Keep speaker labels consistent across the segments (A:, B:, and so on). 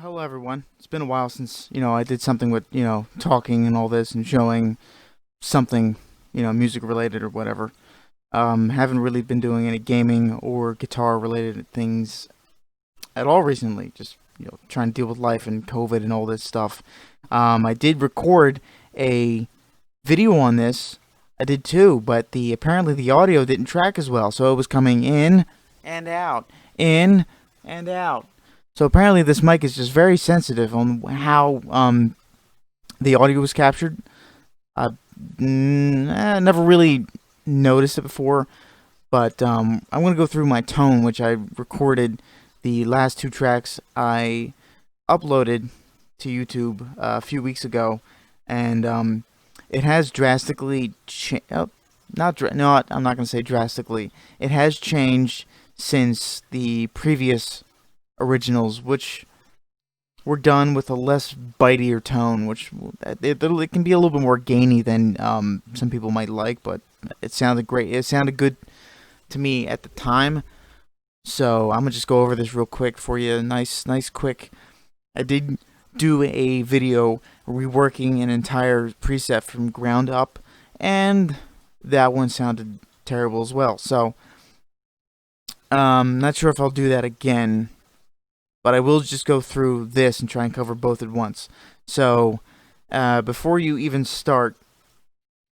A: Hello, everyone. It's been a while since, I did something with, talking and all this and showing something, music related or whatever. Haven't really been doing any gaming or guitar related things at all recently. Just, trying to deal with life and COVID and all this stuff. I did record a video on this. I did too, but apparently the audio didn't track as well, so it was coming in and out. So apparently this mic is just very sensitive on how the audio was captured. I never really noticed it before, but I'm going to go through my tone, which I recorded the last two tracks I uploaded to YouTube a few weeks ago, and it has drastically changed. I'm not going to say drastically. It has changed since the previous originals, which were done with a less bitier tone, which it can be a little bit more gainy than some people might like, but it sounded great. It sounded good to me at the time. So I'm gonna just go over this real quick for you. Nice, quick. I did do a video reworking an entire preset from ground up, and that one sounded terrible as well. So not sure if I'll do that again, but I will just go through this and try and cover both at once. So before you even start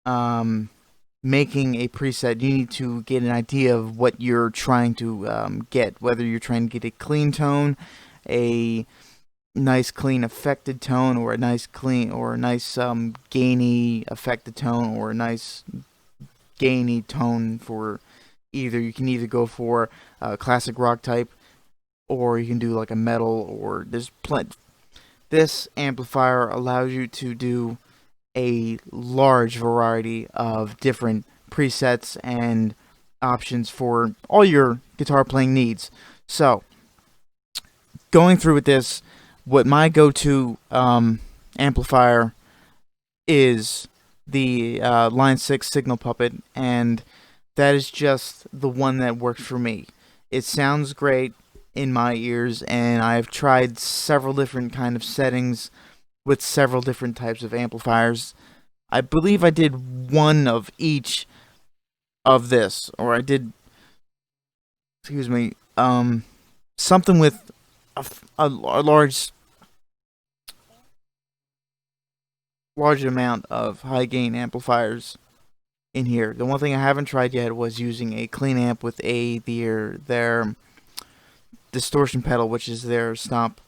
A: making a preset, you need to get an idea of what you're trying to get, whether you're trying to get a clean tone, a nice clean affected tone, or a nice gainy affected tone, or a nice gainy tone. For either, you can either go for a classic rock type, or you can do like a metal, or this amplifier allows you to do a large variety of different presets and options for all your guitar playing needs. So, going through with this, what my go-to amplifier is the Line 6 Signal Puppet, and that is just the one that works for me. It sounds great in my ears, and I've tried several different kind of settings with several different types of amplifiers. I believe I did one of each of this, or I did, something with a large amount of high gain amplifiers in here. The one thing I haven't tried yet was using a clean amp with their distortion pedal, which is their stomp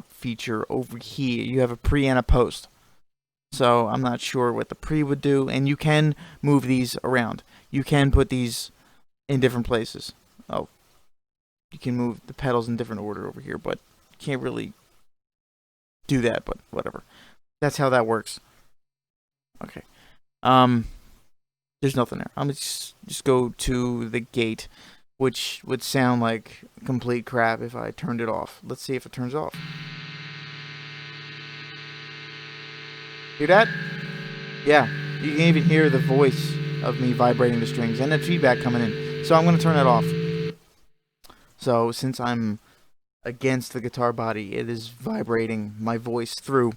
A: feature over here. You have a pre and a post, so I'm not sure what the pre would do. And you can move these around. You can put these in different places. Oh, you can move the pedals in different order over here, but you can't really do that. But whatever, that's how that works. Okay. There's nothing there. I'm gonna just go to the gate, which would sound like complete crap if I turned it off. Let's see if it turns off. Hear that? Yeah, you can even hear the voice of me vibrating the strings and the feedback coming in. So I'm going to turn it off. So since I'm against the guitar body, it is vibrating my voice through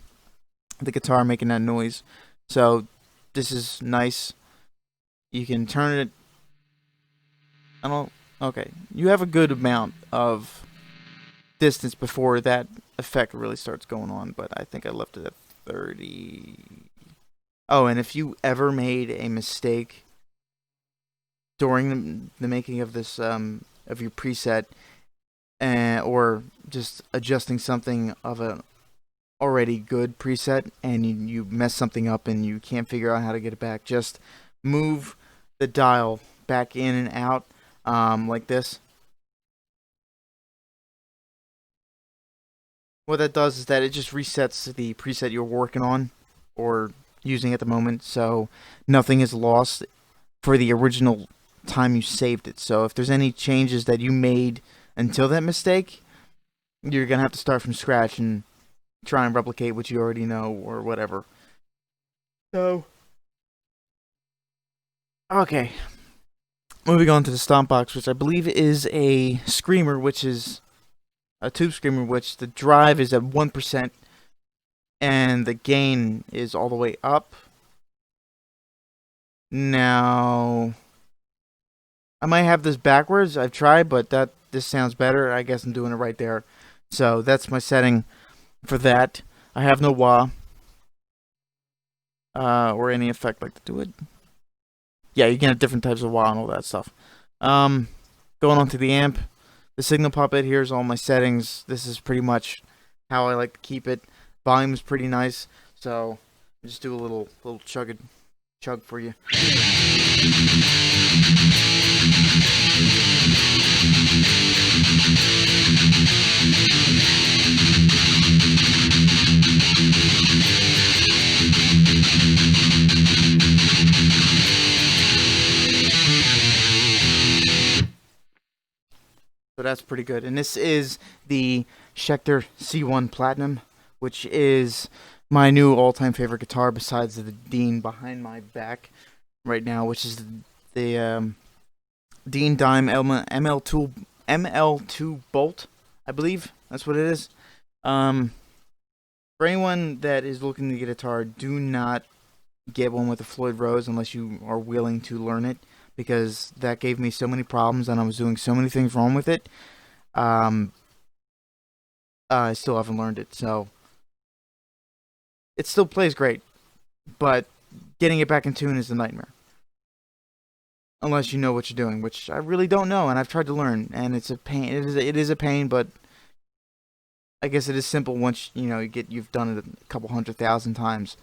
A: the guitar, making that noise. So this is nice. You can turn it. Okay, you have a good amount of distance before that effect really starts going on, but I think I left it at 30. Oh, and if you ever made a mistake during the making of this of your preset, or just adjusting something of an already good preset, and you mess something up and you can't figure out how to get it back, just move the dial back in and out. Like this. What that does is that it just resets the preset you're working on or using at the moment, so nothing is lost for the original time you saved it. So if there's any changes that you made until that mistake, you're gonna have to start from scratch and try and replicate what you already know or whatever. So, okay. Moving on to the stomp box, which I believe is a screamer, which is a tube screamer, which the drive is at 1% and the gain is all the way up. Now, I might have this backwards. I've tried, but this sounds better. I guess I'm doing it right there. So that's my setting for that. I have no wah or any effect like to do it. Yeah, you can have different types of wah and all that stuff. Going on to the amp. The signal puppet, here's all my settings. This is pretty much how I like to keep it. Volume is pretty nice, so I'll just do a little chug for you. So that's pretty good. And this is the Schecter C1 Platinum, which is my new all-time favorite guitar besides the Dean behind my back right now, which is the Dean Dime ML2 Bolt, I believe. That's what it is. For anyone that is looking to get a guitar, do not get one with a Floyd Rose unless you are willing to learn it, because that gave me so many problems and I was doing so many things wrong with it. I still haven't learned it, so it still plays great, but getting it back in tune is a nightmare. Unless you know what you're doing, which I really don't know, and I've tried to learn, and it's a pain. It is a pain, but I guess it is simple once you've done it a couple 100,000 times.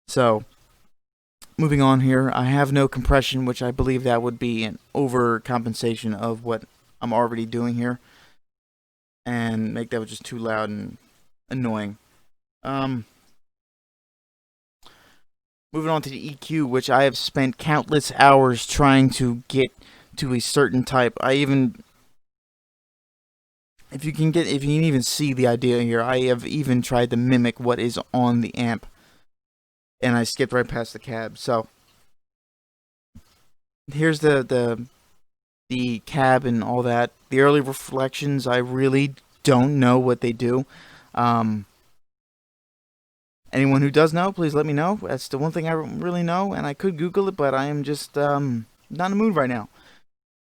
A: So, moving on here, I have no compression, which I believe that would be an overcompensation of what I'm already doing here, and make that just too loud and annoying. Moving on to the EQ, which I have spent countless hours trying to get to a certain type. If you can even see the idea here, I have even tried to mimic what is on the amp, and I skipped right past the cab. So here's the cab and all that. The early reflections, I really don't know what they do. Anyone who does know, please let me know. That's the one thing I really know, and I could Google it, but I am just not in the mood right now.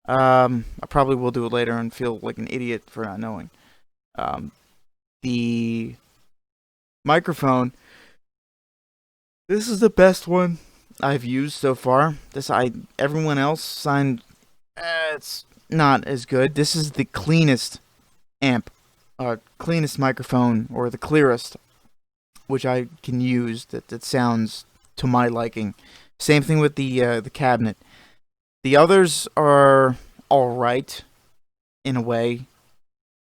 A: I probably will do it later and feel like an idiot for not knowing. The microphone. This is the best one I've used so far. Everyone else signed. It's not as good. This is the cleanest amp, cleanest microphone, or the clearest, which I can use that sounds to my liking. Same thing with the cabinet. The others are all right in a way,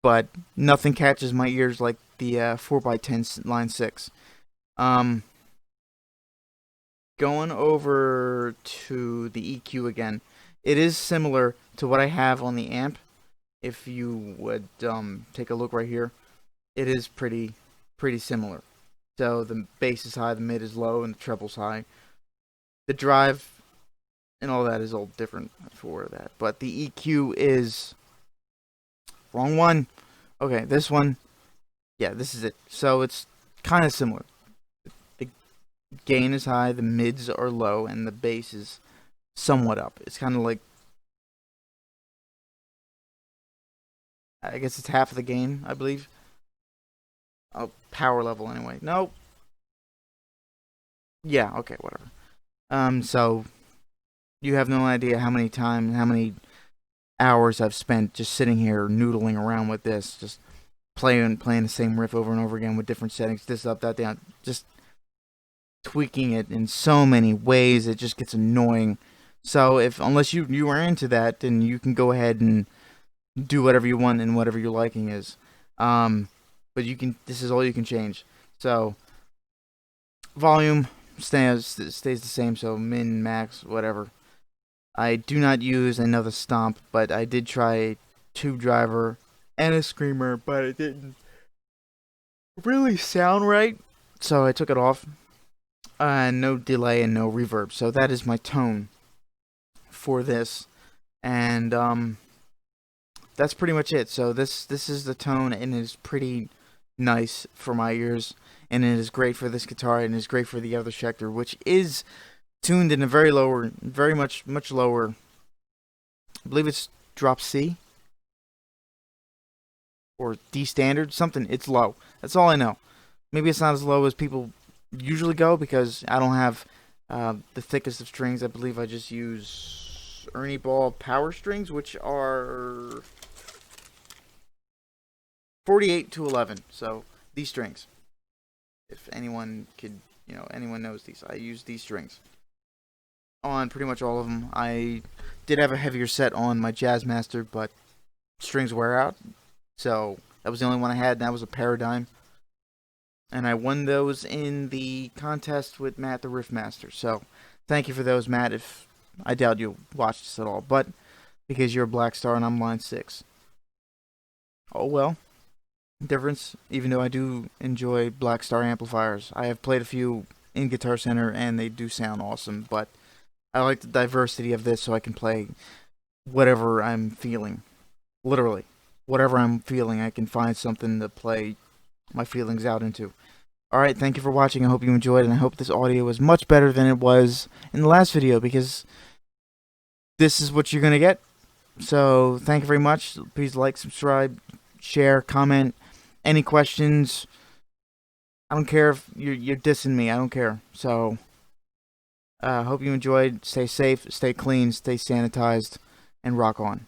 A: but nothing catches my ears like the 4x10 line 6. Going over to the EQ again. It is similar to what I have on the amp. If you would take a look right here, it is pretty similar. So the bass is high, the mid is low, and the treble's high. The drive and all that is all different for that. But the EQ is... Wrong one. Okay, this one. Yeah, this is it. So it's kind of similar. The gain is high, the mids are low, and the bass is somewhat up. It's kind of like... I guess it's half of the gain, I believe. Oh, power level anyway. Nope. Yeah, okay, whatever. So you have no idea how many hours I've spent just sitting here noodling around with this, just playing the same riff over and over again with different settings, this up, that down, just tweaking it in so many ways it just gets annoying. So unless you are into that, then you can go ahead and do whatever you want and whatever your liking is. But this is all you can change. So volume stays the same, so min, max, whatever. I do not use another stomp, but I did try a tube driver and a screamer, but it didn't really sound right, so I took it off. No delay and no reverb, so that is my tone for this. And that's pretty much it. So this is the tone, and it is pretty nice for my ears, and it is great for this guitar, and it is great for the other Schecter, which is tuned in a very much lower. I believe it's drop C or D standard, something. It's low. That's all I know. Maybe it's not as low as people usually go because I don't have the thickest of strings. I believe I just use Ernie Ball power strings, which are 48 to 11. So these strings, if anyone could, anyone knows these, I use these strings on pretty much all of them. I did have a heavier set on my Jazzmaster, but strings wear out, so that was the only one I had, and that was a Paradigm. And I won those in the contest with Matt the Riffmaster. So thank you for those, Matt. If I doubt you'll watch this at all, but because you're a Black Star and I'm line 6. Oh well. Difference, even though I do enjoy Black Star amplifiers. I have played a few in Guitar Center and they do sound awesome, but I like the diversity of this so I can play whatever I'm feeling. Literally. Whatever I'm feeling, I can find something to play my feelings out into. Alright, thank you for watching. I hope you enjoyed, and I hope this audio was much better than it was in the last video, because this is what you're going to get. So, thank you very much. Please like, subscribe, share, comment. Any questions? I don't care if you're dissing me. I don't care. So, hope you enjoyed. Stay safe, stay clean, stay sanitized, and rock on.